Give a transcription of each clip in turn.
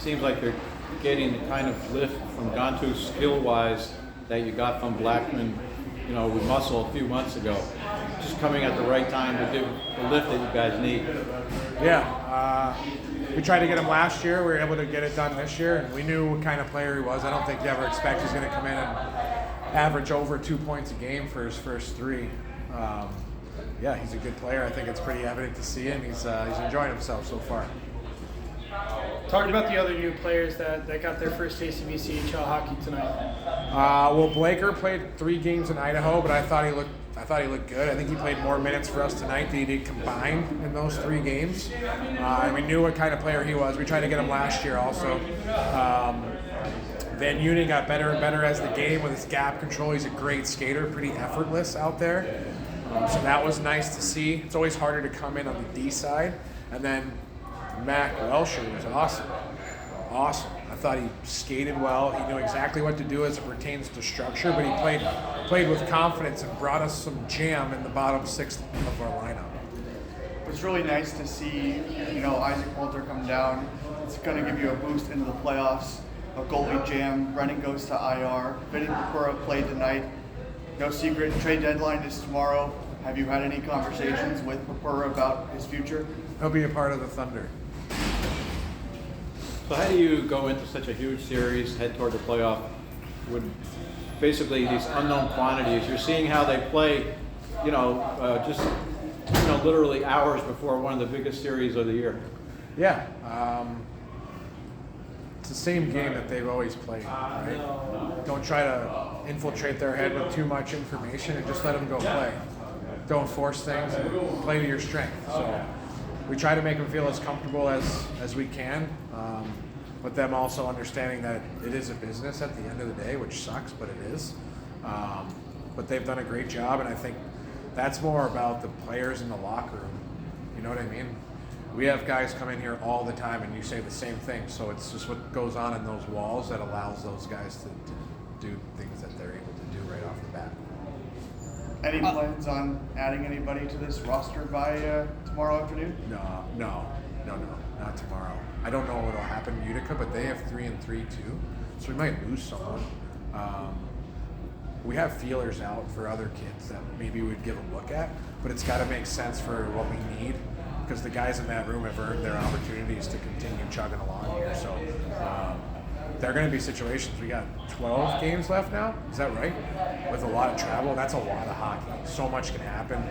seems like they're getting the kind of lift from Gantu skill-wise that you got from Blackman, with Muscle a few months ago. Just coming at the right time to give the lift that you guys need. Yeah, we tried to get him last year. We were able to get it done this year, and we knew what kind of player he was. I don't think you ever expect he's going to come in and average over 2 points a game for his first three. Yeah, he's a good player. I think it's pretty evident to see, and he's enjoying himself so far. Talk about the other new players that got their first taste of ECHL hockey tonight. Well, Blaker played 3 games in Idaho, but I thought he looked good. I think he played more minutes for us tonight than he did combined in those 3 games. And we knew what kind of player he was. We tried to get him last year also. Van Unen got better and better as the game with his gap control. He's a great skater, pretty effortless out there. So that was nice to see. It's always harder to come in on the D side. And then Mac Welsher was awesome. I thought he skated well. He knew exactly what to do as it pertains to structure, but he played with confidence and brought us some jam in the bottom 6 of our lineup. It's really nice to see, Isaac Walter come down. It's going to give you a boost into the playoffs. A goalie jam. Brennan goes to IR. Vinny Papura played tonight. No secret, trade deadline is tomorrow. Have you had any conversations with Papura about his future? He'll be a part of the Thunder. So how do you go into such a huge series, head toward the playoff, with basically these unknown quantities? You're seeing how they play, literally hours before one of the biggest series of the year. Yeah. It's the same game that they've always played, right? Don't try to infiltrate their head with too much information and just let them go play. Don't force things and play to your strength. So we try to make them feel as comfortable as we can, but them also understanding that it is a business at the end of the day, which sucks, but it is. But they've done a great job, and I think that's more about the players in the locker room. You know what I mean? We have guys come in here all the time, and you say the same thing. So it's just what goes on in those walls that allows those guys to do things that they're able to do right off the bat. Any plans on adding anybody to this roster by tomorrow afternoon? No, not tomorrow. I don't know what'll happen in Utica, but they have 3-3 too, so we might lose someone. We have feelers out for other kids that maybe we'd give a look at, but it's got to make sense for what we need, because the guys in that room have earned their opportunities to continue chugging along here. So there are going to be situations. We got 12 games left now. Is that right? With a lot of travel, that's a lot of hockey. So much can happen.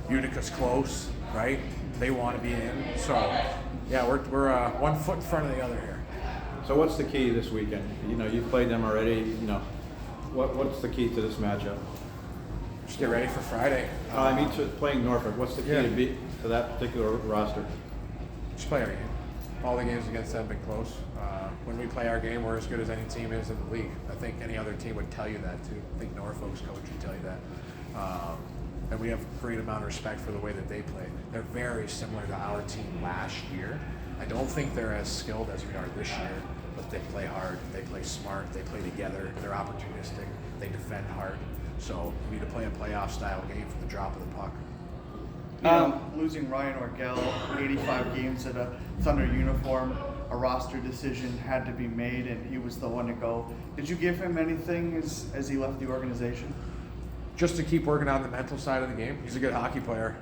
Utica's close, right? They want to be in. So yeah, we're 1 foot in front of the other here. So what's the key this weekend? You've played them already. What's the key to this matchup? Just get ready for Friday. To playing Norfolk. What's the key to that particular roster? Just play our game. All the games against them have been close. When we play our game, we're as good as any team is in the league. I think any other team would tell you that too. I think Norfolk's coach would tell you that. And we have a great amount of respect for the way that they play. They're very similar to our team last year. I don't think they're as skilled as we are this year, but they play hard, they play smart, they play together, they're opportunistic, they defend hard. So we need to play a playoff style game from the drop of the puck. Losing Ryan Orgel, 85 games in a Thunder uniform, a roster decision had to be made, and he was the one to go. Did you give him anything as he left the organization? Just to keep working on the mental side of the game. He's a good hockey player.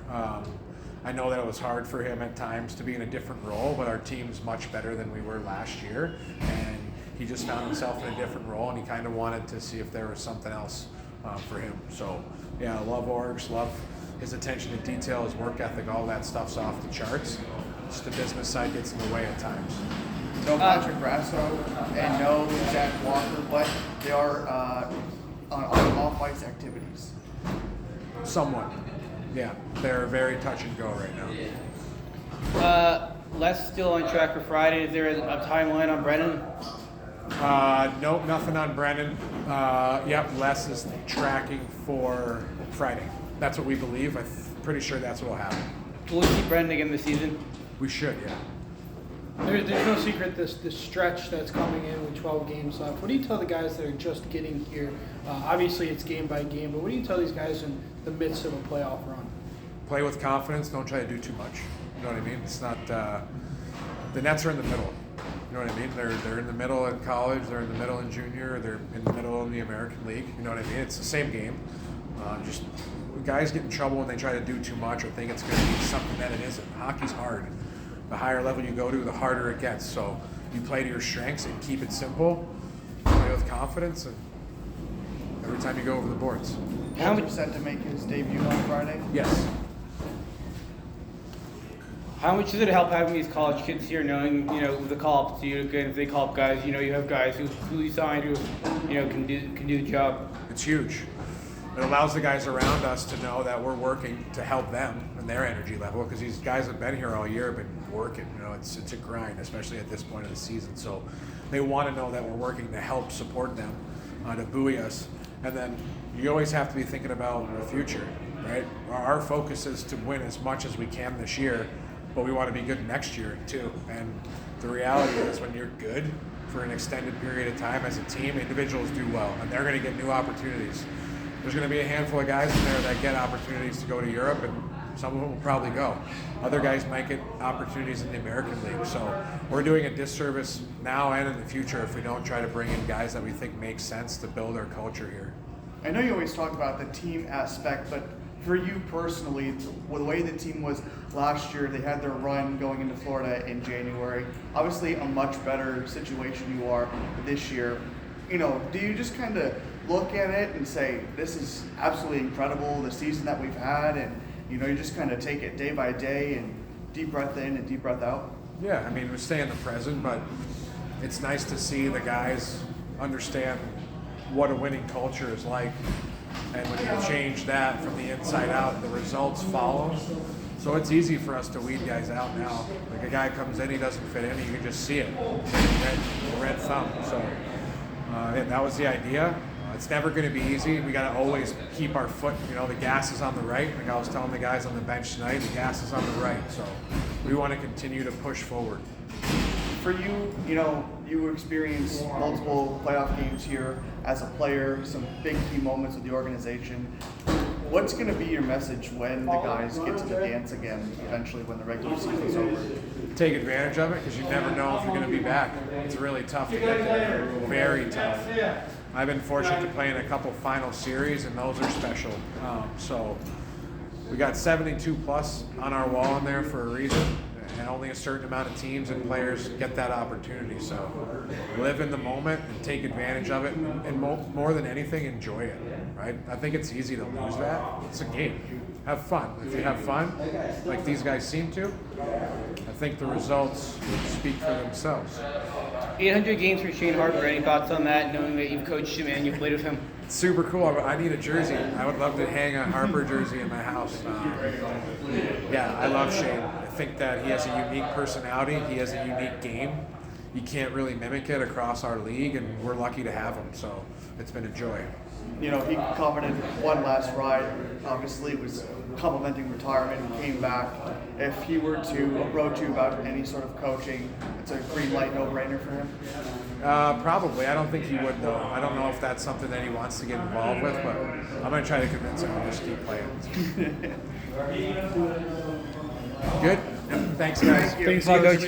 I know that it was hard for him at times to be in a different role, but our team's much better than we were last year, and he just found himself in a different role, and he kind of wanted to see if there was something else for him. So yeah, love Orgs, love his attention to detail, his work ethic, all that stuff's off the charts. Just the business side gets in the way at times. No Patrick Grasso and no Zach Walker, but they are on off-ice activities. Somewhat. Yeah, they're very touch and go right now. Les still on track for Friday. Is there a timeline on Brennan? Nope, nothing on Brennan. Yep, Les is tracking for Friday. That's what we believe. I'm pretty sure that's what will happen. Will we see Brennan again this season? We should, yeah. There's no secret this stretch that's coming in with 12 games left. What do you tell the guys that are just getting here? Obviously it's game by game, but what do you tell these guys in the midst of a playoff run? Play with confidence. Don't try to do too much. You know what I mean? It's not the nets are in the middle. You know what I mean? They're in the middle in college, they're in the middle in junior, they're in the middle in the American League. You know what I mean? It's the same game. Just guys get in trouble when they try to do too much or think it's going to be something that it isn't. Hockey's hard. The higher level you go to, the harder it gets. So you play to your strengths and keep it simple, play with confidence, and every time you go over the boards. How much set to make his debut on Friday? Yes. How much does it help having these college kids here, knowing, the call-ups to you, again, if they call up guys, you have guys who you signed who, can do the job? It's huge. It allows the guys around us to know that we're working to help them and their energy level, because these guys have been here all year, have been working. It's a grind, especially at this point of the season. So they want to know that we're working to help support them, to buoy us. And then you always have to be thinking about the future, right? Our focus is to win as much as we can this year, but we want to be good next year too. And the reality is, when you're good for an extended period of time as a team, individuals do well, and they're going to get new opportunities. There's going to be a handful of guys in there that get opportunities to go to Europe, and some of them will probably go. Other guys might get opportunities in the American League. So we're doing a disservice now and in the future if we don't try to bring in guys that we think make sense to build our culture here. I know you always talk about the team aspect, but for you personally, the way the team was last year, they had their run going into Florida in January. Obviously a much better situation you are this year. Do you just kind of look at it and say, this is absolutely incredible, the season that we've had, and you just kind of take it day by day and deep breath in and deep breath out? Yeah, we stay in the present, but it's nice to see the guys understand what a winning culture is like. And when you change that from the inside out, the results follow. So it's easy for us to weed guys out now. Like, a guy comes in, he doesn't fit in, you can just see it. Red thumb. So that was the idea. It's never going to be easy. We got to always keep our foot, the gas is on the right. Like I was telling the guys on the bench tonight, the gas is on the right. So we want to continue to push forward. For you, you experienced multiple playoff games here as a player, some big key moments with the organization. What's going to be your message when the guys get to the dance again, eventually when the regular season's over? Take advantage of it, because you never know if you're going to be back. It's really tough to get there. Very tough. I've been fortunate to play in a couple final series, and those are special. So we got 72 plus on our wall in there for a reason, and only a certain amount of teams and players get that opportunity. So live in the moment and take advantage of it, and more than anything, enjoy it, right? I think it's easy to lose that. It's a game. Have fun. If you have fun, like these guys seem to, I think the results speak for themselves. 800 games for Shane Harper. Any thoughts on that, knowing that you've coached him and you played with him? It's super cool. I need a jersey. I would love to hang a Harper jersey in my house. Yeah, I love Shane. I think that he has a unique personality. He has a unique game. You can't really mimic it across our league, and we're lucky to have him. So it's been a joy. He commented one last ride. Obviously, it was complimenting retirement and came back. If he were to approach you about any sort of coaching, it's a green light, no-brainer for him? Probably. I don't think he would, though. I don't know if that's something that he wants to get involved with, but I'm going to try to convince him to just keep playing. Good? Thanks, guys. Thanks, Coach.